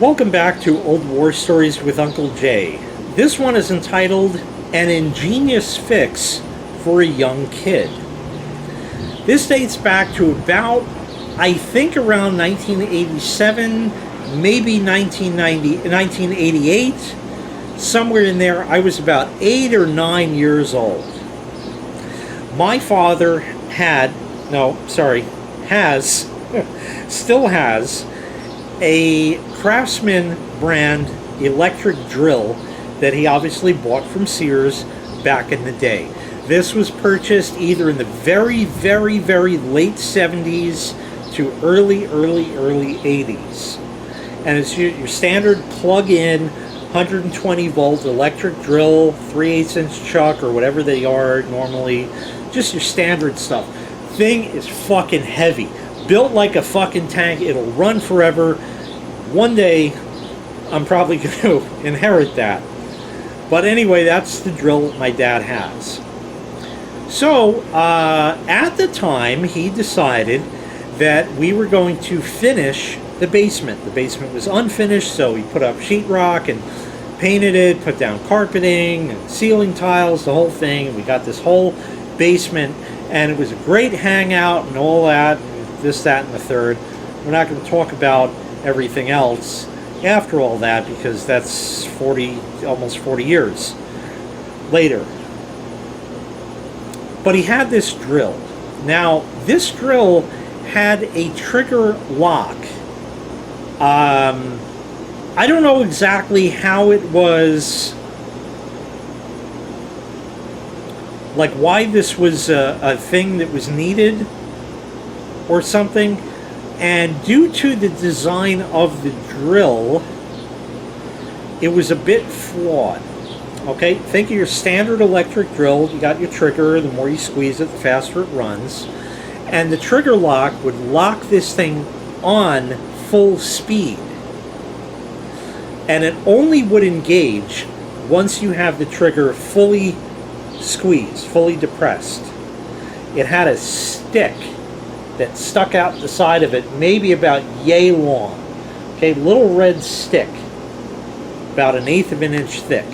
Welcome back to Old War Stories with Uncle Jay. This one is entitled An Ingenious Fix for a Young Kid. This dates back to about, I think, around 1987, maybe 1988, somewhere in there. I was about 8 or 9 years old. My father still has a Craftsman brand electric drill that he obviously bought from Sears back in the day. This was purchased either in the very, very, very late 70s to early 80s. And it's your standard plug-in 120 volt electric drill, 3/8 inch chuck or whatever they are normally. Just your standard stuff. Thing is fucking heavy. Built like a fucking tank. It'll run forever. One day, I'm probably going to inherit that. But anyway, that's the drill that my dad has. So, at the time, he decided that we were going to finish the basement. The basement was unfinished, so we put up sheetrock and painted it, put down carpeting and ceiling tiles, the whole thing. We got this whole basement, and it was a great hangout and all that, and this, that, and the third. We're not going to talk about everything else after all that because that's almost 40 years later. But he had this drill. Now, this drill had a trigger lock. I don't know exactly how it was, like why this was a thing that was needed or something. And due to the design of the drill, it was a bit flawed. Okay, think of your standard electric drill. You got your trigger. The more you squeeze it, the faster it runs. And the trigger lock would lock this thing on full speed. And it only would engage once you have the trigger fully squeezed, fully depressed. It had a stick that stuck out the side of it, maybe about yay long. Okay, little red stick, about 1/8 of an inch thick.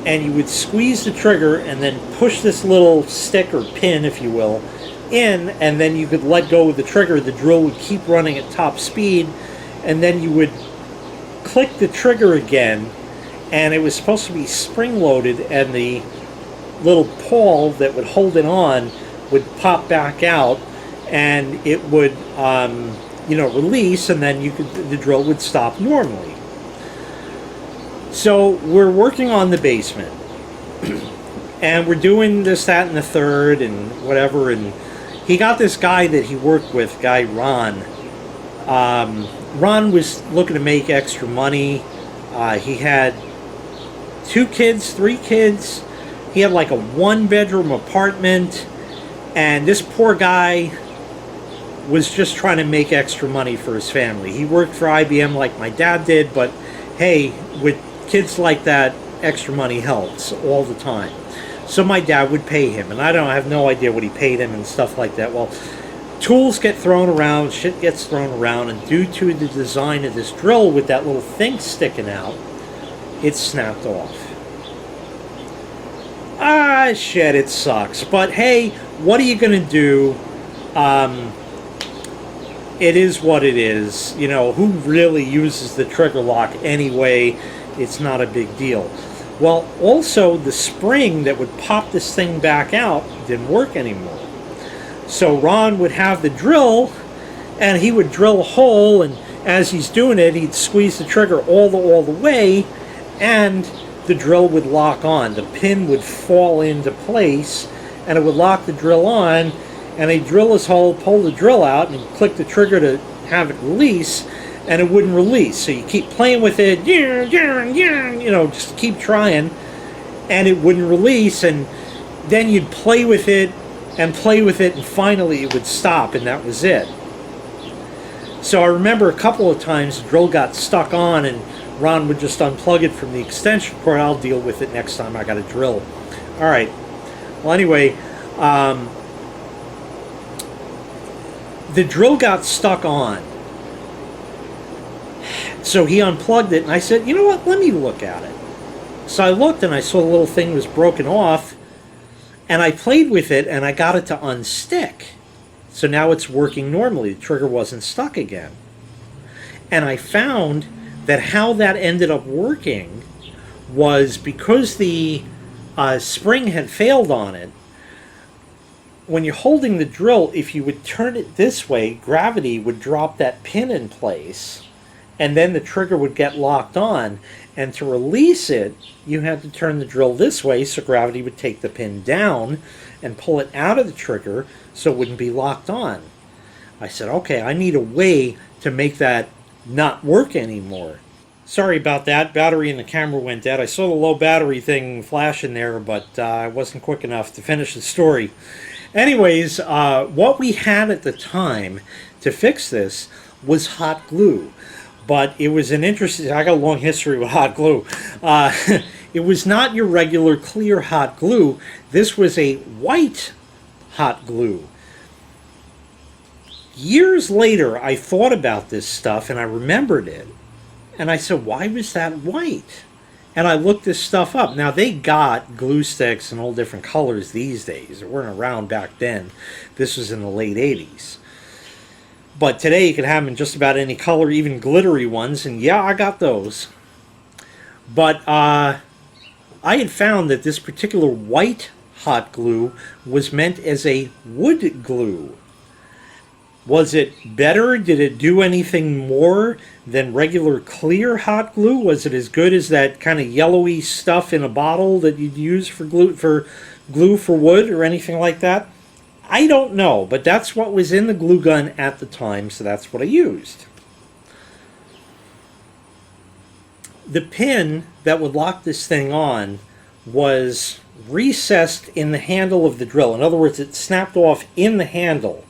And you would squeeze the trigger and then push this little stick or pin, if you will, in, and then you could let go of the trigger. The drill would keep running at top speed, and then you would click the trigger again, and it was supposed to be spring-loaded, and the little pawl that would hold it on would pop back out, and it would, release, and then the drill would stop normally. So we're working on the basement, and we're doing this, that, and the third, and whatever. And he got this guy that he worked with, guy Ron. Ron was looking to make extra money. He had 2 kids, 3 kids. He had like a 1-bedroom apartment. And this poor guy was just trying to make extra money for his family. He worked for IBM like my dad did, but hey, with kids like that, extra money helps all the time. So my dad would pay him, and I have no idea what he paid him and stuff like that. Well, tools get thrown around, shit gets thrown around, and due to the design of this drill with that little thing sticking out, it snapped off. Ah, shit, it sucks. But hey, what are you going to do? It is what it is. You know, who really uses the trigger lock anyway? It's not a big deal. Well, also, the spring that would pop this thing back out didn't work anymore. So Ron would have the drill, and he would drill a hole, and as he's doing it, he'd squeeze the trigger all the way, and the drill would lock on. The pin would fall into place, and it would lock the drill on, and he'd drill his hole, pull the drill out, and click the trigger to have it release, and it wouldn't release. So you keep playing with it, just keep trying, and it wouldn't release, and then you'd play with it, and finally it would stop, and that was it. So I remember a couple of times the drill got stuck on, and Ron would just unplug it from the extension cord. I'll deal with it next time I got a drill. All right. Well, anyway, the drill got stuck on, So he unplugged it, and I said, you know what, let me look at it. So I looked, and I saw the little thing was broken off, and I played with it, and I got it to unstick. So now it's working normally. The trigger wasn't stuck again. And I found that how that ended up working was because the spring had failed on it. When you're holding the drill, if you would turn it this way, gravity would drop that pin in place, and then the trigger would get locked on. And to release it, you had to turn the drill this way, so gravity would take the pin down and pull it out of the trigger so it wouldn't be locked on. I said, okay, I need a way to make that not work anymore. Sorry about that. Battery in the camera went dead. I saw the low battery thing flash in there, but I wasn't quick enough to finish the story. Anyways, what we had at the time to fix this was hot glue. But it was an interesting... I got a long history with hot glue. It was not your regular clear hot glue. This was a white hot glue. Years later, I thought about this stuff and I remembered it. And I said, why was that white? And I looked this stuff up. Now, they got glue sticks in all different colors these days. They weren't around back then. This was in the late 80s. But today you can have them in just about any color, even glittery ones. And yeah, I got those. But I had found that this particular white hot glue was meant as a wood glue. Was it better? Did it do anything more than regular clear hot glue? Was it as good as that kind of yellowy stuff in a bottle that you'd use for glue for wood or anything like that? I don't know, but that's what was in the glue gun at the time, so that's what I used. The pin that would lock this thing on was recessed in the handle of the drill. In other words, it snapped off in the handle.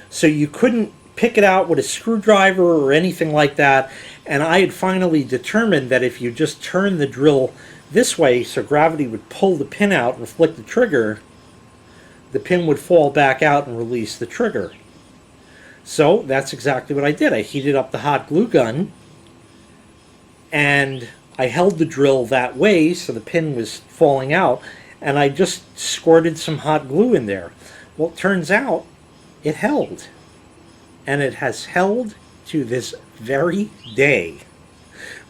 So you couldn't pick it out with a screwdriver or anything like that. And I had finally determined that if you just turn the drill this way so gravity would pull the pin out and flick the trigger, the pin would fall back out and release the trigger. So that's exactly what I did. I heated up the hot glue gun and I held the drill that way so the pin was falling out, and I just squirted some hot glue in there. Well, it turns out it held, and it has held to this very day.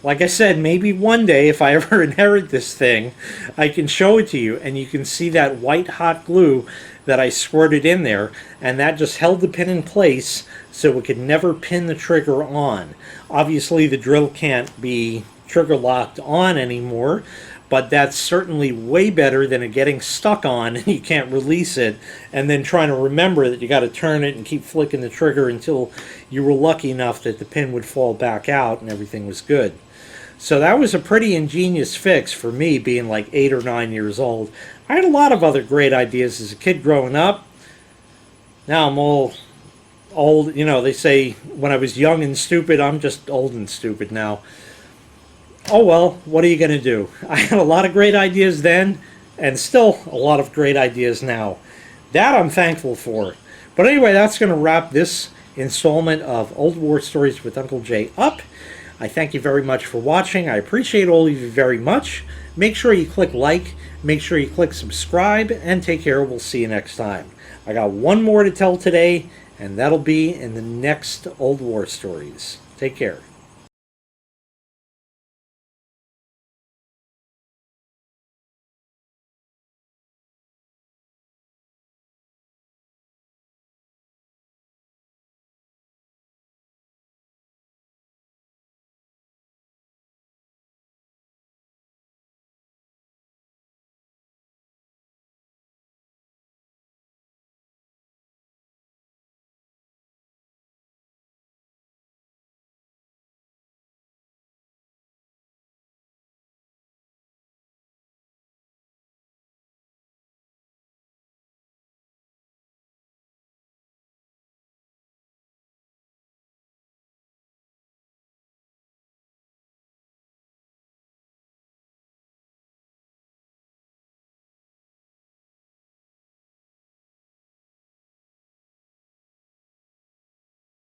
Like I said, maybe one day if I ever inherit this thing, I can show it to you and you can see that white hot glue that I squirted in there, and that just held the pin in place so it could never pin the trigger on. Obviously the drill can't be trigger locked on anymore, but that's certainly way better than it getting stuck on and you can't release it, and then trying to remember that you got to turn it and keep flicking the trigger until you were lucky enough that the pin would fall back out and everything was good. So that was a pretty ingenious fix for me, being like 8 or 9 years old. I had a lot of other great ideas as a kid growing up. Now I'm all old. You know, they say when I was young and stupid, I'm just old and stupid now. Oh well, what are you going to do? I had a lot of great ideas then, and still a lot of great ideas now. That I'm thankful for. But anyway, that's going to wrap this installment of Old War Stories with Uncle Jay up. I thank you very much for watching. I appreciate all of you very much. Make sure you click like, make sure you click subscribe, and take care. We'll see you next time. I got one more to tell today, and that'll be in the next Old War Stories. Take care.